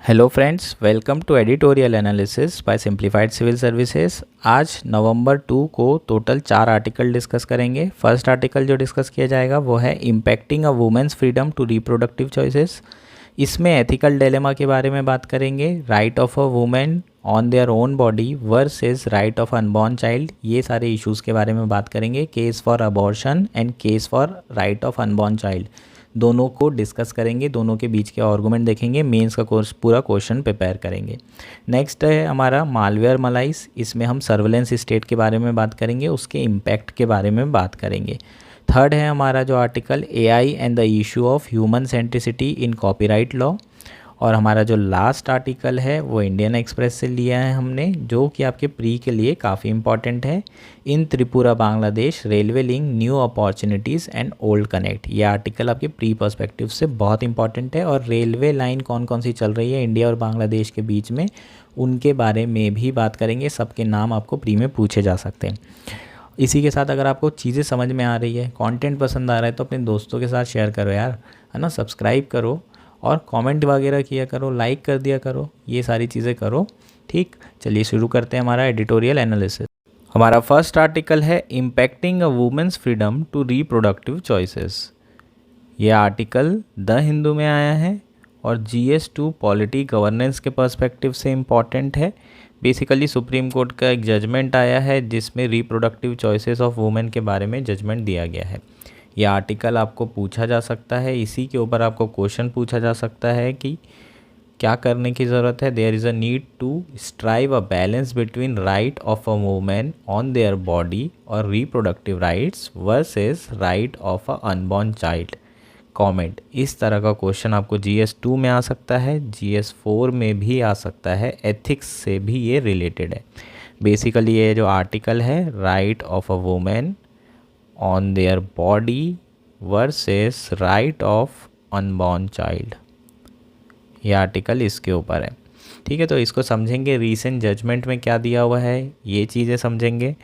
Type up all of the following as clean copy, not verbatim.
Hello friends, welcome to editorial analysis by simplified civil services. आज नवंबर 2 को total 4 article discuss करेंगे। First article जो डिस्कस किया जाएगा वो है impacting a women's freedom to reproductive choices. इसमें एथिकल डिलेमा के बारे में बात करेंगे, right of a women on their own body versus right of unborn child. ये सारे इश्यूज़ के बारे में बात करेंगे, case for abortion and case for right of unborn child. दोनों को डिस्कस करेंगे, दोनों के बीच के आर्गूमेंट देखेंगे, मेंस का कोर्स पूरा क्वेश्चन प्रिपेयर करेंगे। नेक्स्ट है हमारा मालवेयर मलाइस। इसमें हम सर्वेलेंस स्टेट के बारे में बात करेंगे, उसके इम्पैक्ट के बारे में बात करेंगे। थर्ड है हमारा जो article AI and the issue of human centricity in copyright law. और हमारा जो लास्ट आर्टिकल है वो इंडियन एक्सप्रेस से लिया है हमने, जो कि आपके प्री के लिए काफ़ी इंपॉर्टेंट है। In Tripura Bangladesh railway link new opportunities and old connect. ये आर्टिकल आपके प्री पर्सपेक्टिव से बहुत इंपॉर्टेंट है। और रेलवे लाइन कौन कौन सी चल रही है इंडिया और बांग्लादेश के बीच में, उनके बारे में भी बात करेंगे। सबके नाम आपको प्री में पूछे जा सकते हैं। इसी के साथ अगर आपको चीज़ें समझ में आ रही है, कंटेंट पसंद आ रहा है, तो अपने दोस्तों के साथ शेयर करो यार, है ना। सब्सक्राइब करो और कमेंट वगैरह किया करो, लाइक कर दिया करो, ये सारी चीज़ें करो। ठीक, चलिए शुरू करते हैं हमारा एडिटोरियल एनालिसिस। हमारा फर्स्ट आर्टिकल है impacting a women's freedom to reproductive choices. ये आर्टिकल द हिंदू में आया है और GS2 पॉलिटी गवर्नेंस के पर्सपेक्टिव से इम्पॉर्टेंट है। बेसिकली सुप्रीम कोर्ट का एक जजमेंट आया है जिसमें रिप्रोडक्टिव चॉइसेस ऑफ वुमेन के बारे में जजमेंट दिया गया है। यह आर्टिकल आपको पूछा जा सकता है, इसी के ऊपर आपको क्वेश्चन पूछा जा सकता है कि क्या करने की ज़रूरत है। There is a need to strive a balance between right of a women on their body और reproductive rights versus right of a unborn child. Comment, इस तरह का क्वेश्चन आपको GS2 में आ सकता है, GS4 में भी आ सकता है, एथिक्स से भी ये रिलेटेड है। बेसिकली ये जो आर्टिकल है right of a women on their body versus right of unborn child, ये आर्टिकल इसके ऊपर है। ठीक है, तो इसको समझेंगे, रीसेंट जजमेंट में क्या दिया हुआ है ये चीज़ें समझेंगे।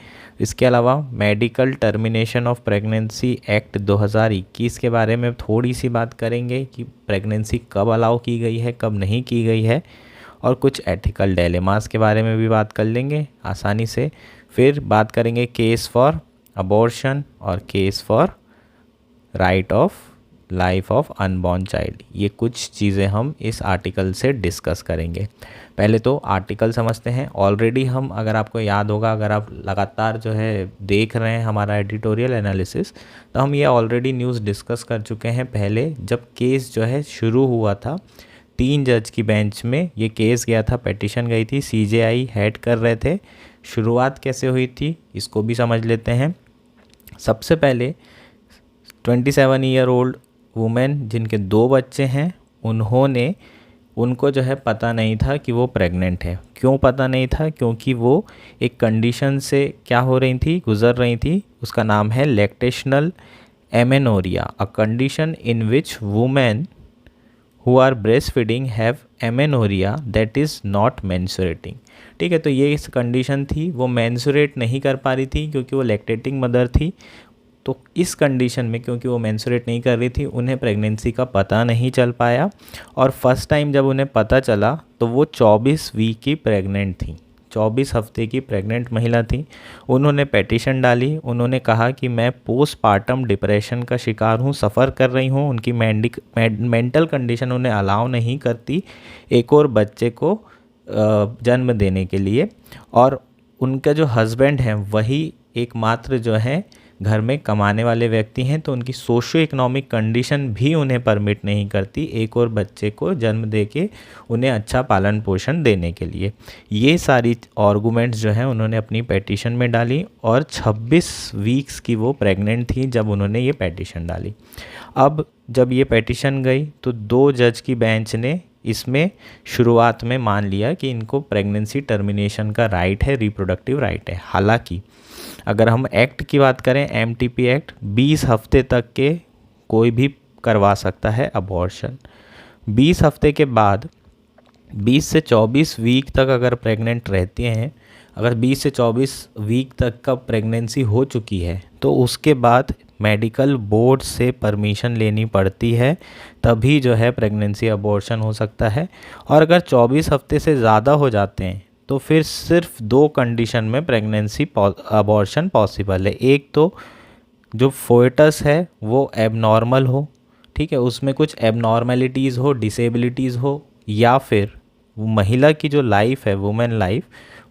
इसके अलावा medical termination of pregnancy act 2021 के बारे में थोड़ी सी बात करेंगे कि प्रेगनेंसी कब अलाउ की गई है, कब नहीं की गई है, और कुछ एथिकल डिलेमास के बारे में भी बात कर लेंगे आसानी से। फिर बात करेंगे केस फॉर अबॉर्शन और case for right of life of unborn child. ये कुछ चीज़ें हम इस आर्टिकल से डिस्कस करेंगे। पहले तो आर्टिकल समझते हैं। ऑलरेडी हम, अगर आपको याद होगा, अगर आप लगातार जो है देख रहे हैं हमारा एडिटोरियल एनालिसिस, तो हम ये ऑलरेडी न्यूज़ डिस्कस कर चुके हैं पहले, जब केस जो है शुरू हुआ था 3 जज की बेंच में ये केस गया था, पेटिशन गई थी, CJI हेड कर रहे थे। शुरुआत कैसे हुई थी इसको भी समझ लेते हैं। सबसे पहले 27 ईयर ओल्ड वुमेन जिनके 2 बच्चे हैं, उनको जो है पता नहीं था कि वो प्रेग्नेंट है। क्यों पता नहीं था? क्योंकि वो एक कंडीशन से क्या हो रही थी, गुजर रही थी, उसका नाम है lactational amenorrhoea, a condition in which women who are breast feeding have amenorrhoea that is not menstruating. ठीक है, तो ये इस कंडीशन थी, वो मेंस्ट्रुएट नहीं कर पा रही थी क्योंकि वो लैक्टेटिंग मदर थी। तो इस कंडीशन में, क्योंकि वो मेंस्ट्रुएट नहीं कर रही थी, उन्हें प्रेगनेंसी का पता नहीं चल पाया। और फर्स्ट टाइम जब उन्हें पता चला तो वो 24 वीक की प्रेग्नेंट थी, 24 हफ्ते की प्रेग्नेंट महिला थी। उन्होंने पेटिशन डाली, उन्होंने कहा कि मैं पोस्टपार्टम डिप्रेशन का शिकार हूँ, सफ़र कर रही हूँ। उनकी मेंटल कंडीशन उन्हें अलाउ नहीं करती एक और बच्चे को जन्म देने के लिए। और उनका जो हस्बैंड है वही एकमात्र जो है घर में कमाने वाले व्यक्ति हैं, तो उनकी सोशो इकोनॉमिक कंडीशन भी उन्हें परमिट नहीं करती एक और बच्चे को जन्म देके उन्हें अच्छा पालन पोषण देने के लिए। ये सारी आर्गूमेंट्स जो हैं उन्होंने अपनी पेटिशन में डाली और 26 वीक्स की वो प्रेग्नेंट थी जब उन्होंने ये पेटिशन डाली। अब जब ये पेटिशन गई तो 2 जज की बेंच ने इसमें शुरुआत में मान लिया कि इनको प्रेगनेंसी टर्मिनेशन का राइट है, रिप्रोडक्टिव राइट है। हालांकि अगर हम एक्ट की बात करें, MTP एक्ट 20 हफ्ते तक के कोई भी करवा सकता है अबॉर्शन। 20 हफ्ते के बाद 20 से 24 वीक तक अगर प्रेग्नेंट रहते हैं, अगर 20 से 24 वीक तक का प्रेगनेंसी हो चुकी है, तो उसके बाद मेडिकल बोर्ड से परमिशन लेनी पड़ती है, तभी जो है प्रेगनेंसी अबॉर्शन हो सकता है। और अगर 24 हफ्ते से ज़्यादा हो जाते हैं तो फिर सिर्फ 2 कंडीशन में प्रेगनेंसी अबॉर्शन पॉसिबल है। एक तो जो फोएटस है वो एबनॉर्मल हो, ठीक है, उसमें कुछ एबनॉर्मेलिटीज़ हो, डिसेबिलिटीज़ हो, या फिर महिला की जो लाइफ है, वुमेन लाइफ,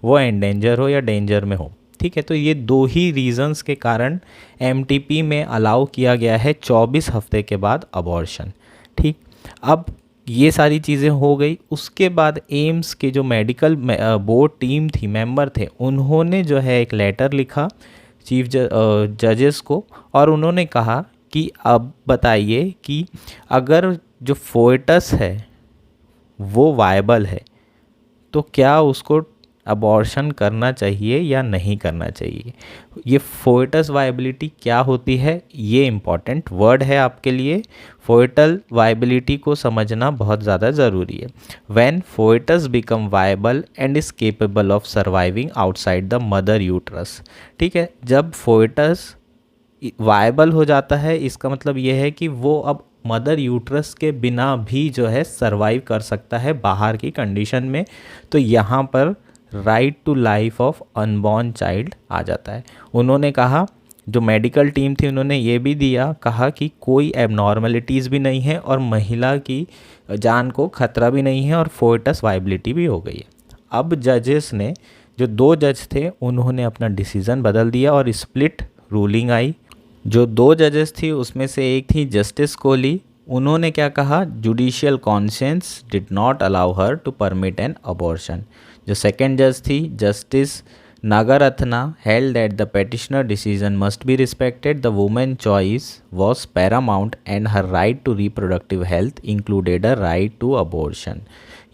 वो एंडेंजर हो या डेंजर में हो, ठीक है। तो ये 2 ही रीज़न्स के कारण एमटीपी में अलाउ किया गया है 24 हफ्ते के बाद अबॉर्शन, ठीक। अब ये सारी चीज़ें हो गई, उसके बाद एम्स के जो मेडिकल बोर्ड टीम थी, मेंबर थे, उन्होंने जो है एक लेटर लिखा चीफ जजेस को, और उन्होंने कहा कि अब बताइए कि अगर जो फोएटस है वो वायबल है तो क्या उसको अबॉर्शन करना चाहिए या नहीं करना चाहिए। ये फोएटस वायबिलिटी क्या होती है, ये इम्पॉर्टेंट वर्ड है आपके लिए। फोएटल वायबिलिटी को समझना बहुत ज़्यादा ज़रूरी है। When foetus become viable and is capable of surviving outside the mother uterus, ठीक है। जब फोएटस वायबल हो जाता है, इसका मतलब ये है कि वो अब मदर यूट्रस के बिना भी जो है सरवाइव कर सकता है बाहर की कंडीशन में। तो यहाँ पर right to life of unborn child आ जाता है। उन्होंने कहा, जो मेडिकल टीम थी उन्होंने ये भी दिया, कहा कि कोई एबनॉर्मलिटीज़ भी नहीं है और महिला की जान को खतरा भी नहीं है और फोएटस वायबिलिटी भी हो गई है। अब जजेस ने, जो 2 जज थे, उन्होंने अपना डिसीज़न बदल दिया और स्प्लिट रूलिंग आई। जो 2 जजेस थी उसमें से एक थी जस्टिस कोहली। उन्होंने क्या कहा, judicial conscience did not allow her to permit an abortion. जो सेकेंड जज थी justice Nagarathna held that the petitioner decision must be respected, the women choice was paramount and her right to reproductive health included a right to abortion.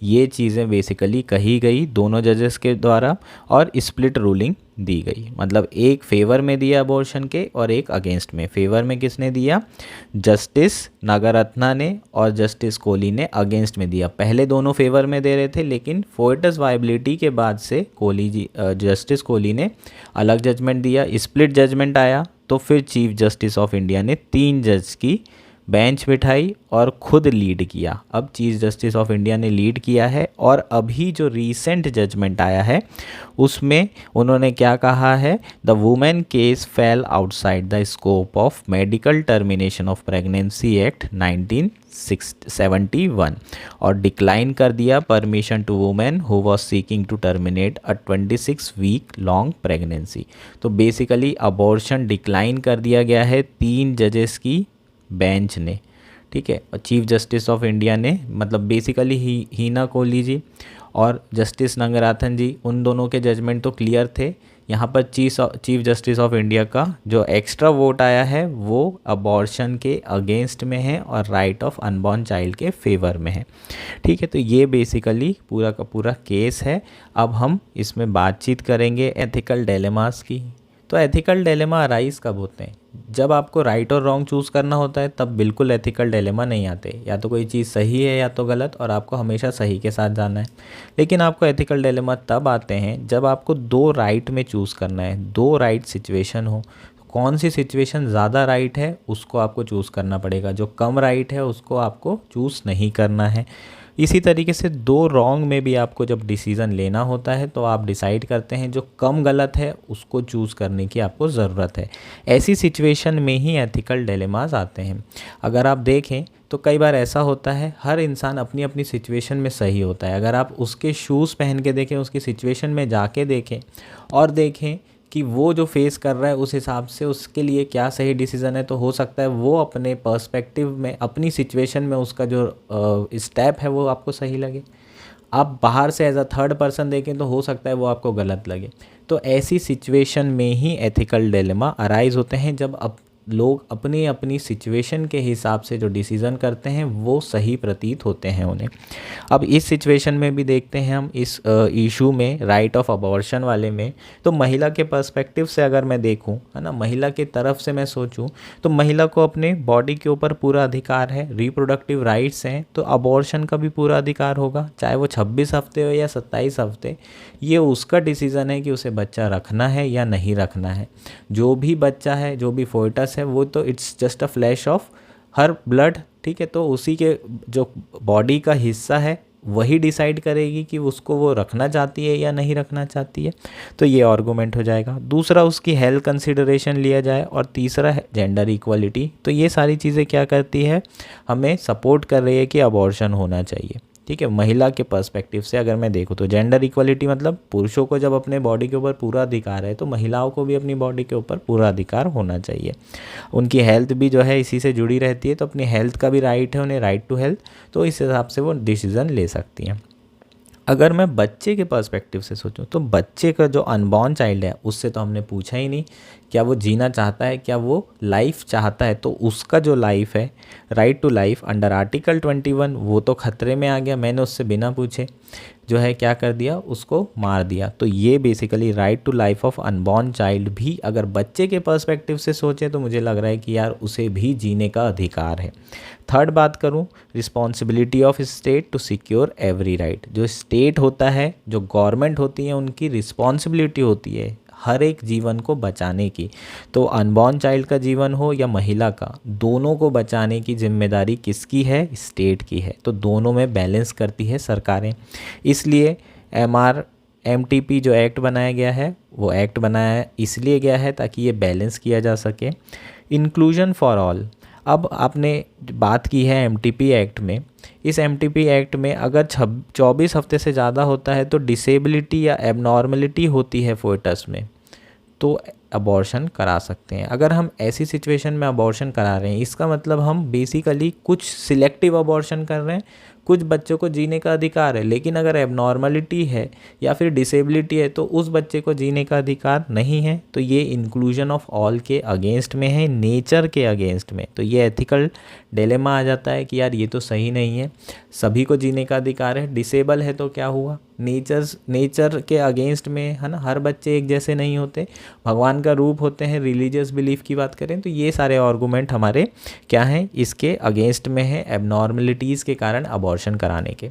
ये चीज़ें basically कही गई दोनों जजेस के द्वारा और स्प्लिट रूलिंग दी गई, मतलब एक फेवर में दिया अबॉर्शन के और एक अगेंस्ट में। फेवर में किसने दिया, जस्टिस नागारत्ना ने, और जस्टिस कोहली ने अगेंस्ट में दिया। पहले दोनों फेवर में दे रहे थे, लेकिन फोएटस वायबिलिटी के बाद से जस्टिस कोहली ने अलग जजमेंट दिया, स्प्लिट जजमेंट आया। तो फिर चीफ जस्टिस ऑफ इंडिया ने 3 जज की बेंच बिठाई और खुद लीड किया। अब चीफ जस्टिस ऑफ इंडिया ने लीड किया है और अभी जो रीसेंट जजमेंट आया है उसमें उन्होंने क्या कहा है, the women case fell outside the scope of medical termination of pregnancy act 1971 और डिक्लाइन कर दिया permission to women who was seeking to terminate a 26 week long pregnancy. तो बेसिकली अबॉर्शन डिक्लाइन कर दिया गया है 3 जजेस की बेंच ने, ठीक है। और चीफ जस्टिस ऑफ इंडिया ने, मतलब बेसिकली हीना कोहली जी और जस्टिस रंगनाथन जी, उन दोनों के जजमेंट तो क्लियर थे। यहाँ पर चीफ जस्टिस ऑफ इंडिया का जो एक्स्ट्रा वोट आया है वो अबॉर्शन के अगेंस्ट में है और राइट ऑफ अनबॉर्न चाइल्ड के फेवर में है, ठीक है। तो ये बेसिकली पूरा का पूरा केस है। अब हम इसमें बातचीत करेंगे एथिकल डिलेमास की। तो एथिकल डिलेमा अराइज कब होते हैं, जब आपको राइट और रॉन्ग चूज़ करना होता है, तब बिल्कुल एथिकल डिलेमा नहीं आते। या तो कोई चीज़ सही है या तो गलत, और आपको हमेशा सही के साथ जाना है। लेकिन आपको एथिकल डिलेमा तब आते हैं जब आपको 2 राइट में चूज़ करना है, 2 राइट सिचुएशन हो। कौन सी सिचुएशन ज़्यादा राइट है उसको आपको चूज़ करना पड़ेगा, जो कम राइट है उसको आपको चूज़ नहीं करना है। इसी तरीके से 2 रॉन्ग में भी आपको जब डिसीज़न लेना होता है तो आप डिसाइड करते हैं जो कम गलत है उसको चूज़ करने की आपको ज़रूरत है। ऐसी सिचुएशन में ही एथिकल डिलेमास आते हैं। अगर आप देखें तो कई बार ऐसा होता है, हर इंसान अपनी अपनी सिचुएशन में सही होता है। अगर आप उसके शूज़ पहन के देखें, उसकी सिचुएशन में जाके देखें और देखें कि वो जो फेस कर रहा है उस हिसाब से उसके लिए क्या सही डिसीज़न है, तो हो सकता है वो अपने पर्सपेक्टिव में, अपनी सिचुएशन में उसका जो स्टेप है वो आपको सही लगे। आप बाहर से एज अ थर्ड पर्सन देखें तो हो सकता है वो आपको गलत लगे। तो ऐसी सिचुएशन में ही एथिकल डिलेमा अराइज होते हैं, जब लोग अपनी अपनी सिचुएशन के हिसाब से जो डिसीज़न करते हैं वो सही प्रतीत होते हैं उन्हें। अब इस सिचुएशन में भी देखते हैं हम इस इशू में, राइट ऑफ अबॉर्शन वाले में, तो महिला के पर्सपेक्टिव से अगर मैं देखूं, है ना, महिला की तरफ से मैं सोचूं तो महिला को अपने बॉडी के ऊपर पूरा अधिकार है, रिप्रोडक्टिव राइट्स हैं, तो अबॉर्शन का भी पूरा अधिकार होगा, चाहे वो 26 हफ्ते हो या 27 हफ्ते। ये उसका डिसीज़न है कि उसे बच्चा रखना है या नहीं रखना है। जो भी बच्चा है, जो भी फोएटस यूट्रस है वो तो it's just a flash of her blood, ठीक है। तो उसी के जो बॉडी का हिस्सा है वही डिसाइड करेगी कि उसको वो रखना चाहती है या नहीं रखना चाहती है। तो ये आर्गूमेंट हो जाएगा। दूसरा उसकी हेल्थ कंसिडरेशन लिया जाए, और तीसरा है जेंडर इक्वलिटी। तो ये सारी चीज़ें क्या करती है, हमें सपोर्ट कर रही है कि अबॉर्शन होना चाहिए, ठीक है। महिला के पर्सपेक्टिव से अगर मैं देखूँ तो जेंडर इक्वलिटी मतलब पुरुषों को जब अपने बॉडी के ऊपर पूरा अधिकार है तो महिलाओं को भी अपनी बॉडी के ऊपर पूरा अधिकार होना चाहिए। उनकी हेल्थ भी जो है इसी से जुड़ी रहती है, तो अपनी हेल्थ का भी राइट है उन्हें, राइट टू हेल्थ, तो इस हिसाब से वो डिसीज़न ले सकती हैं। अगर मैं बच्चे के पर्सपेक्टिव से सोचूं तो बच्चे का जो अनबॉर्न चाइल्ड है उससे तो हमने पूछा ही नहीं, क्या वो जीना चाहता है, क्या वो लाइफ चाहता है। तो उसका जो लाइफ है, right to life under article 21, वो तो खतरे में आ गया। मैंने उससे बिना पूछे जो है क्या कर दिया, उसको मार दिया। तो ये basically right to life of unborn child भी अगर बच्चे के पर्सपेक्टिव से सोचें तो मुझे लग रहा है कि यार उसे भी जीने का अधिकार है। थर्ड बात करूं, responsibility of state to secure every right. जो स्टेट होता है, जो गवर्नमेंट होती है, उनकी रिस्पॉन्सिबिलिटी होती है हर एक जीवन को बचाने की। तो अनबॉर्न चाइल्ड का जीवन हो या महिला का, दोनों को बचाने की जिम्मेदारी किसकी है, स्टेट की है। तो दोनों में बैलेंस करती है सरकारें। इसलिए MTP जो एक्ट बनाया गया है, वो एक्ट बनाया इसलिए गया है ताकि ये बैलेंस किया जा सके। इंक्लूजन फॉर ऑल, अब आपने बात की है MTP एक्ट में, इस MTP एक्ट में अगर 24 हफ्ते से ज़्यादा होता है तो डिसेबिलिटी या एबनॉर्मलिटी होती है फोएटस में, तो अबॉर्शन करा सकते हैं। अगर हम ऐसी सिचुएशन में अबॉर्शन करा रहे हैं, इसका मतलब हम बेसिकली कुछ सिलेक्टिव अबॉर्शन कर रहे हैं। कुछ बच्चों को जीने का अधिकार है, लेकिन अगर एबनॉर्मलिटी है या फिर डिसेबिलिटी है तो उस बच्चे को जीने का अधिकार नहीं है। तो ये इंक्लूजन ऑफ ऑल के अगेंस्ट में है, नेचर के अगेंस्ट में। तो ये एथिकल डिलेमा आ जाता है कि यार ये तो सही नहीं है, सभी को जीने का अधिकार है, डिसेबल है तो क्या हुआ, नेचर के अगेंस्ट में है ना। हर बच्चे एक जैसे नहीं होते, भगवान का रूप होते हैं। रिलीजियस बिलीफ की बात करें तो ये सारे आर्गूमेंट हमारे क्या हैं, इसके अगेंस्ट में है, एबनॉर्मलिटीज़ के कारण अबॉर्शन कराने के।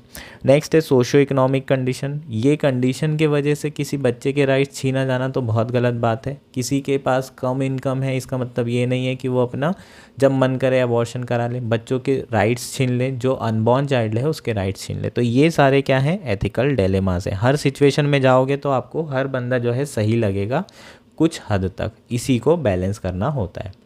नेक्स्ट है सोशियो इकोनॉमिक कंडीशन। ये कंडीशन के वजह से किसी बच्चे के राइट्स छीना जाना तो बहुत गलत बात है। किसी के पास कम इनकम है, इसका मतलब ये नहीं है कि वो अपना जब मन करे अबॉर्शन करा ले, बच्चों के राइट्स छीन ले, जो अनबॉर्न चाइल्ड है उसके राइट्स छीन ले। तो ये सारे क्या हैं, एथिकल डिलेमास है। हर सिचुएशन में जाओगे तो आपको हर बंदा जो है सही लगेगा कुछ हद तक, इसी को बैलेंस करना होता है।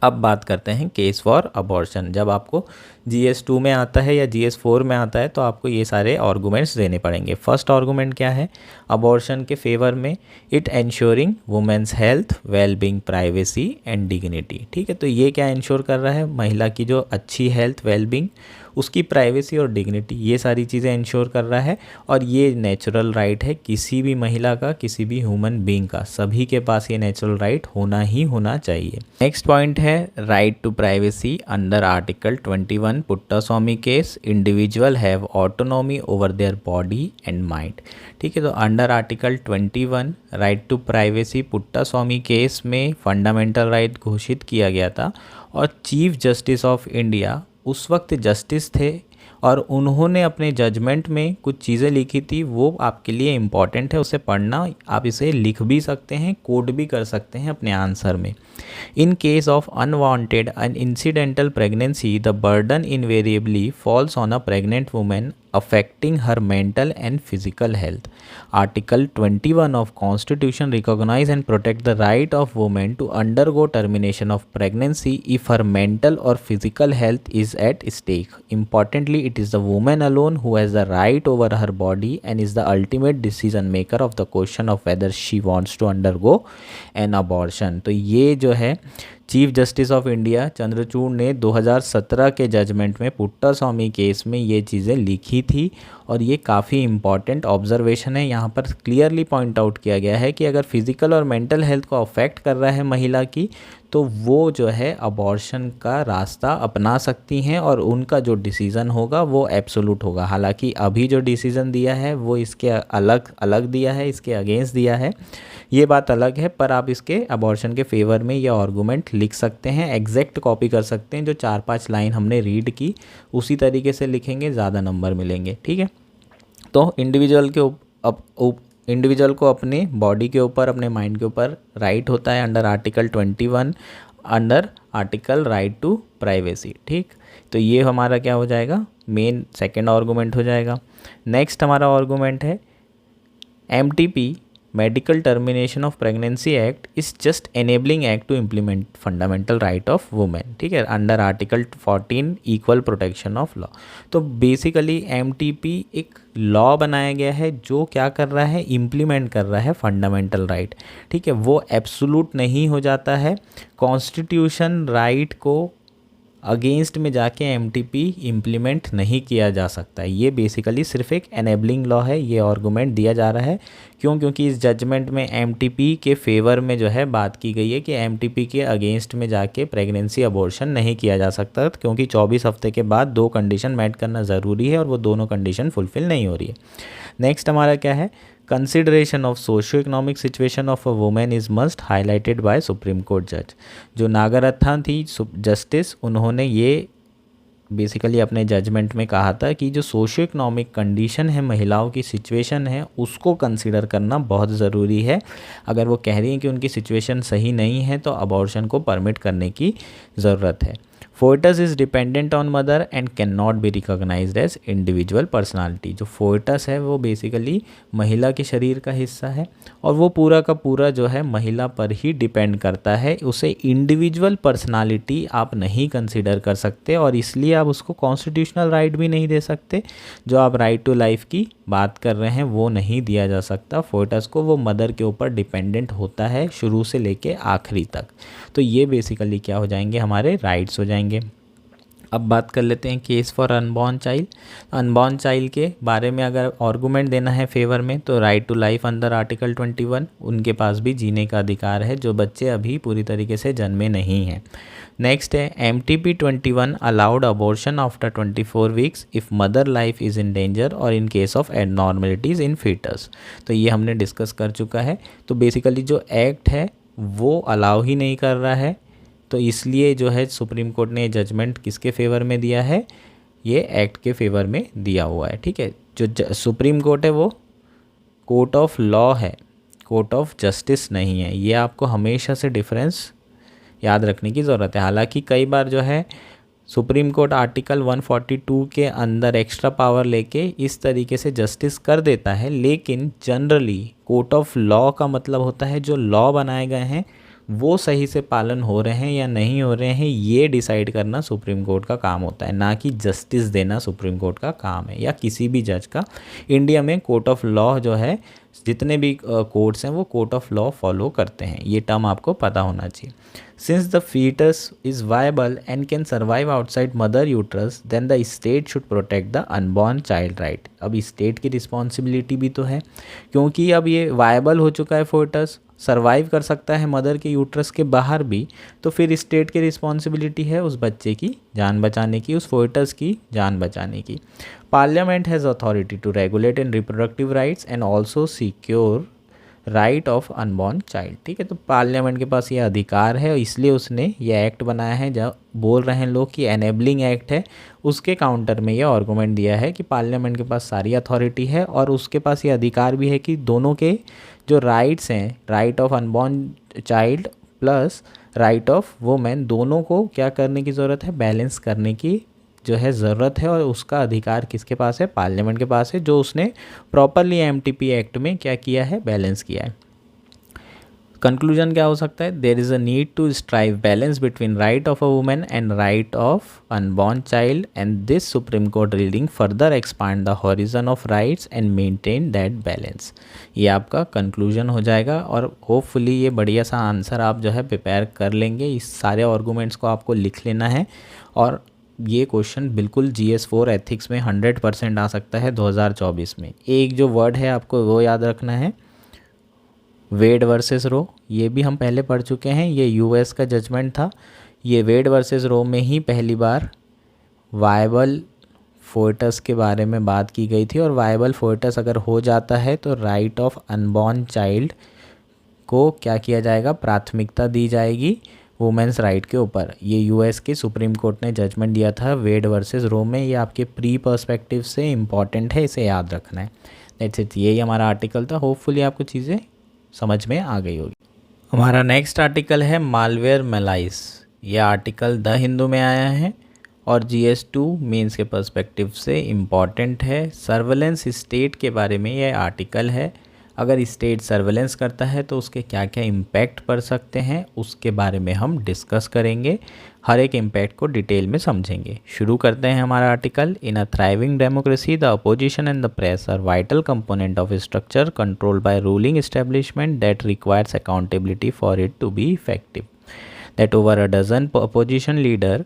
अब बात करते हैं केस फॉर अबॉर्शन। जब आपको GS 2 में आता है या GS 4 में आता है तो आपको ये सारे आर्गूमेंट्स देने पड़ेंगे। फर्स्ट आर्गूमेंट क्या है अबॉर्शन के फेवर में, it ensuring women's health, wellbeing, privacy and dignity. ठीक है, तो ये क्या इंश्योर कर रहा है, महिला की जो अच्छी हेल्थ, वेलबींग, उसकी प्राइवेसी और डिग्निटी, ये सारी चीज़ें इंश्योर कर रहा है। और ये नेचुरल राइट है किसी भी महिला का, किसी भी ह्यूमन बीइंग का, सभी के पास ये नेचुरल राइट होना ही होना चाहिए। नेक्स्ट पॉइंट है right to privacy under article 21 Puttaswamy case, individual have autonomy over their body and mind. ठीक है, तो under article 21 right to privacy Puttaswamy case में फंडामेंटल राइट घोषित किया गया था। और चीफ जस्टिस ऑफ इंडिया उस वक्त जस्टिस थे और उन्होंने अपने जजमेंट में कुछ चीज़ें लिखी थी, वो आपके लिए इम्पॉर्टेंट है, उसे पढ़ना। आप इसे लिख भी सकते हैं, कोड भी कर सकते हैं अपने आंसर में। इन case of unwanted and incidental pregnancy the burden invariably falls on a pregnant women affecting her mental and physical health. Article 21 of Constitution recognize and protect the right of women to undergo termination of pregnancy if her mental or physical health is at stake. Importantly, it is the woman alone who has the right over her body and is the ultimate decision maker of the question of whether she wants to undergo an abortion. तो ये जो है chief justice of India Chandrachud ने 2017 के judgement में Puttaswamy case में ये चीज़ें लिखी थी। और ये काफ़ी इम्पॉर्टेंट ऑब्जर्वेशन है। यहाँ पर क्लियरली पॉइंट आउट किया गया है कि अगर फिज़िकल और मेंटल हेल्थ को अफेक्ट कर रहा है महिला की, तो वो जो है अबॉर्शन का रास्ता अपना सकती हैं और उनका जो डिसीज़न होगा वो एब्सोल्यूट होगा। हालांकि अभी जो डिसीज़न दिया है वो इसके अलग दिया है, इसके अगेंस्ट दिया है, ये बात अलग है। पर आप इसके अबॉर्शन के फेवर में ये आर्गूमेंट लिख सकते हैं, एग्जैक्ट कॉपी कर सकते हैं। जो 4-5 लाइन हमने रीड की उसी तरीके से लिखेंगे, ज़्यादा नंबर मिलेंगे। ठीक है, तो इंडिविजुअल को अपने बॉडी के ऊपर, अपने माइंड के ऊपर राइट होता है under article 21 under article right to privacy. ठीक, तो ये हमारा क्या हो जाएगा, मेन सेकेंड आर्गूमेंट हो जाएगा। नेक्स्ट हमारा आर्गूमेंट है MTP medical termination of pregnancy act is just enabling act to implement fundamental right of women. ठीक है, under article 14 equal protection of law. तो बेसिकली MTP एक लॉ बनाया गया है जो क्या कर रहा है, इम्प्लीमेंट कर रहा है फंडामेंटल राइट। ठीक है, वो एब्सोलूट नहीं हो जाता है, कॉन्स्टिट्यूशन राइट को अगेंस्ट में जाके MTP इम्प्लीमेंट नहीं किया जा सकता। ये बेसिकली सिर्फ एक एनेबलिंग लॉ है, ये आर्गूमेंट दिया जा रहा है। क्यों? क्योंकि इस जजमेंट में MTP के फेवर में जो है बात की गई है कि MTP के अगेंस्ट में जाके प्रेगनेंसी अबॉर्शन नहीं किया जा सकता, क्योंकि 24 हफ्ते के बाद 2 कंडीशन मैट करना ज़रूरी है और वो दोनों कंडीशन फुलफिल नहीं हो रही है। नेक्स्ट हमारा क्या है, consideration of socio economic situation of a women is must highlighted by supreme court जज। जो नागरत्ना थी जस्टिस, उन्होंने ये बेसिकली अपने जजमेंट में कहा था कि जो सोशियो इकोनॉमिक कंडीशन है, महिलाओं की सिचुएशन है, उसको कंसीडर करना बहुत ज़रूरी है। अगर वो कह रही हैं कि उनकी सिचुएशन सही नहीं है तो अबॉर्शन को परमिट करने की ज़रूरत है। Foetus is dependent on mother and can not be recognised as individual personality. जो फोइटस है वो बेसिकली महिला के शरीर का हिस्सा है और वो पूरा का पूरा जो है महिला पर ही डिपेंड करता है, उसे इंडिविजुअल पर्सनालिटी आप नहीं कंसिडर कर सकते और इसलिए आप उसको कॉन्स्टिट्यूशनल राइट भी नहीं दे सकते। जो आप राइट टू लाइफ की बात कर रहे हैं वो नहीं दिया जा सकता फोइटस को, वो मदर के ऊपर डिपेंडेंट होता है शुरू से लेके आखिरी तक। तो ये बेसिकली क्या हो जाएंगे, हमारे राइट्स हो जाएंगे। अब बात कर लेते हैं case for unborn child. Unborn child के बारे में अगर आर्गूमेंट देना है फेवर में तो right to life under article 21, उनके पास भी जीने का अधिकार है जो बच्चे अभी पूरी तरीके से जन्मे नहीं हैं। नेक्स्ट है MTP 21 allowed abortion after 24 weeks if mother life is in danger और in case of abnormalities in foetus. तो ये हमने डिस्कस कर चुका है। तो बेसिकली जो एक्ट है वो अलाउ ही नहीं कर रहा है, तो इसलिए जो है सुप्रीम कोर्ट ने जजमेंट किसके फेवर में दिया है, ये एक्ट के फेवर में दिया हुआ है। ठीक है, जो सुप्रीम कोर्ट है वो कोर्ट ऑफ लॉ है, कोर्ट ऑफ जस्टिस नहीं है। ये आपको हमेशा से डिफरेंस याद रखने की ज़रूरत है। हालांकि कई बार जो है सुप्रीम कोर्ट आर्टिकल 142 के अंदर एक्स्ट्रा पावर लेके इस तरीके से जस्टिस कर देता है, लेकिन जनरली कोर्ट ऑफ लॉ का मतलब होता है जो लॉ बनाए गए हैं वो सही से पालन हो रहे हैं या नहीं हो रहे हैं, ये डिसाइड करना सुप्रीम कोर्ट का काम होता है, ना कि जस्टिस देना सुप्रीम कोर्ट का काम है या किसी भी जज का। इंडिया में कोर्ट ऑफ लॉ जो है, जितने भी कोर्ट्स हैं वो कोर्ट ऑफ लॉ फॉलो करते हैं, ये टर्म आपको पता होना चाहिए। Since the foetus is viable and can survive outside mother uterus then the state should protect the unborn child right. अब स्टेट की रिस्पॉन्सिबिलिटी भी तो है, क्योंकि अब ये वायबल हो चुका है फोइटस, सर्वाइव कर सकता है मदर के यूट्रस के बाहर भी, तो फिर स्टेट की रिस्पॉन्सिबिलिटी है उस बच्चे की जान बचाने की, उस फोइटस की जान बचाने की। Parliament has authority to regulate in reproductive rights and also secure right of unborn child. ठीक है, तो पार्लियामेंट के पास ये अधिकार है, इसलिए उसने ये एक्ट बनाया है। जब बोल रहे हैं लोग कि एनेबलिंग एक्ट है, उसके काउंटर में ये आर्गूमेंट दिया है कि पार्लियामेंट के पास सारी अथॉरिटी है और उसके पास ये अधिकार भी है कि दोनों के जो राइट्स हैं, right of unborn child plus right of women, दोनों को क्या करने की ज़रूरत है, बैलेंस करने की जो है ज़रूरत है। और उसका अधिकार किसके पास है, पार्लियामेंट के पास है, जो उसने प्रॉपरली MTP एक्ट में क्या किया है, बैलेंस किया है। कंक्लूजन क्या हो सकता है, there is a need to strive balance between right of a women and right of unborn child and this supreme court reading further expand the horizon of rights and maintain that balance. ये आपका conclusion हो जाएगा और hopefully ये बढ़िया सा answer आप जो है प्रिपेयर कर लेंगे। इस सारे आर्गूमेंट्स को आपको लिख लेना है और ये क्वेश्चन बिल्कुल GS4 एथिक्स में 100% आ सकता है 2024 में। एक जो वर्ड है आपको वो याद रखना है, वेड वर्सेस रो। ये भी हम पहले पढ़ चुके हैं, ये US का जजमेंट था। ये वेड वर्सेस रो में ही पहली बार वायबल फोइटस के बारे में बात की गई थी और वायबल फोइटस अगर हो जाता है तो राइट ऑफ अनबॉर्न चाइल्ड को क्या किया जाएगा, प्राथमिकता दी जाएगी वुमेन्स राइट के ऊपर। ये US के सुप्रीम कोर्ट ने जजमेंट दिया था वेड वर्सेस रो में। ये आपके प्री पर्सपेक्टिव से इम्पॉर्टेंट है, इसे याद रखना है। दैट्स इट, यही हमारा आर्टिकल था। होपफुली आपको चीज़ें समझ में आ गई होगी। हमारा नेक्स्ट आर्टिकल है मालवेयर मेलाइस। ये आर्टिकल द हिंदू में आया है और GS2 मेंस के पर्सपेक्टिव से इम्पॉर्टेंट है। सर्वेलेंस स्टेट के बारे में ये आर्टिकल है। अगर स्टेट सर्वेलेंस करता है तो उसके क्या क्या इम्पैक्ट पड़ सकते हैं उसके बारे में हम डिस्कस करेंगे। हर एक इम्पैक्ट को डिटेल में समझेंगे। शुरू करते हैं हमारा article. In a thriving democracy the opposition and the press are vital component of structure controlled by ruling establishment that requires accountability for it to be effective. That over a dozen opposition leader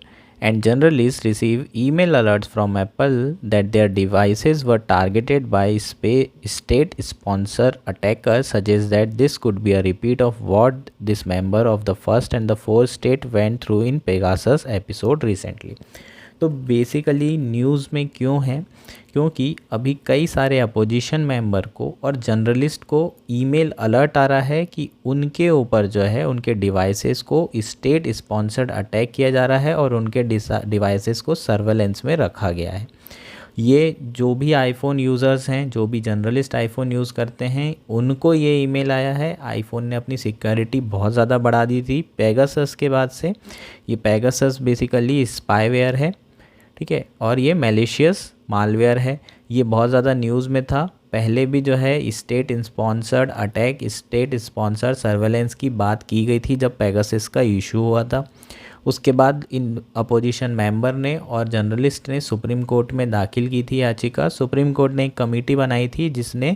and journalists receive email alerts from Apple that their devices were targeted by state-sponsored attackers suggests that this could be a repeat of what this member of the first and the fourth state went through in Pegasus episode recently. तो basically news में क्यों है? क्योंकि अभी कई सारे opposition member को और जर्नलिस्ट को ईमेल अलर्ट आ रहा है कि उनके ऊपर जो है उनके डिवाइसेस को स्टेट स्पॉन्सर्ड अटैक किया जा रहा है और उनके डिवाइसेस को सर्वेलेंस में रखा गया है। ये जो भी आईफोन यूज़र्स हैं, जो भी जर्नलिस्ट आईफोन यूज़ करते हैं, उनको ये ईमेल आया है। आईफोन ने अपनी सिक्योरिटी बहुत ज़्यादा बढ़ा दी थी पेगासस के बाद से। ये पेगासस बेसिकली स्पाईवेयर है, ठीक है, और ये मैलिशियस मालवेयर है। ये बहुत ज़्यादा न्यूज़ में था। पहले भी जो है state sponsored attack, state sponsored surveillance की बात की गई थी जब पेगासस का इशू हुआ था। उसके बाद इन अपोजिशन मेंबर ने और जर्नलिस्ट ने सुप्रीम कोर्ट में दाखिल की थी याचिका। सुप्रीम कोर्ट ने एक कमेटी बनाई थी जिसने